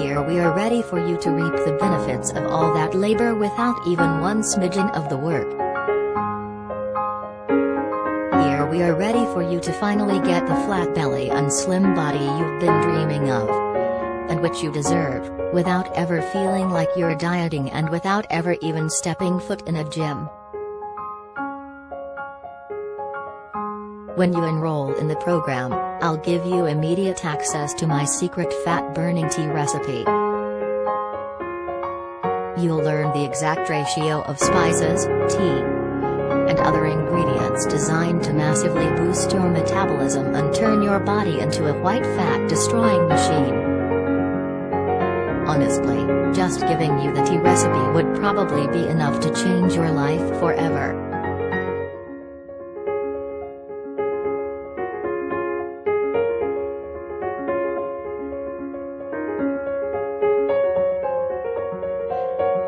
Here we are ready for you to reap the benefits of all that labor without even one smidgen of the work. Here we are ready for you to finally get the flat belly and slim body you've been dreaming of, and which you deserve, without ever feeling like you're dieting and without ever even stepping foot in a gym. When you enroll in the program, I'll give you immediate access to my secret fat-burning tea recipe. You'll learn the exact ratio of spices, tea, and other ingredients designed to massively boost your metabolism and turn your body into a white fat-destroying machine. Honestly, just giving you the tea recipe would probably be enough to change your life forever.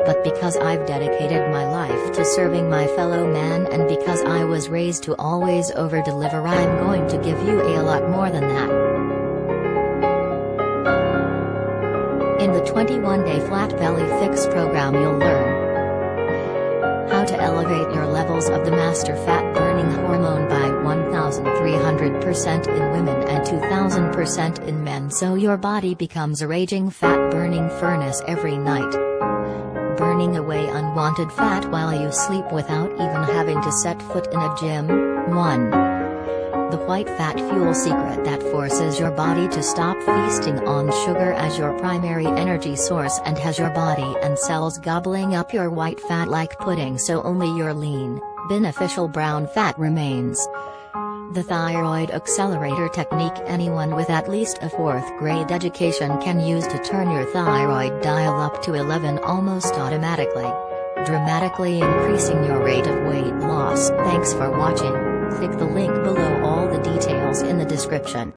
But because I've dedicated my life to serving my fellow man and because I was raised to always over-deliver, I'm going to give you a lot more than that. In the 21-day Flat Belly Fix program you'll learn how to elevate your levels of the master fat-burning hormone by 1,300% in women and 2,000% in men, so your body becomes a raging fat-burning furnace every night, burning away unwanted fat while you sleep without even having to set foot in a gym. 1. The white fat fuel secret that forces your body to stop feasting on sugar as your primary energy source and has your body and cells gobbling up your white fat like pudding, so only your lean, beneficial brown fat remains. The thyroid accelerator technique anyone with at least a 4th grade education can use to turn your thyroid dial up to 11 almost automatically, dramatically increasing your rate of weight loss. Thanks for watching. Click the link below, all the details in the description.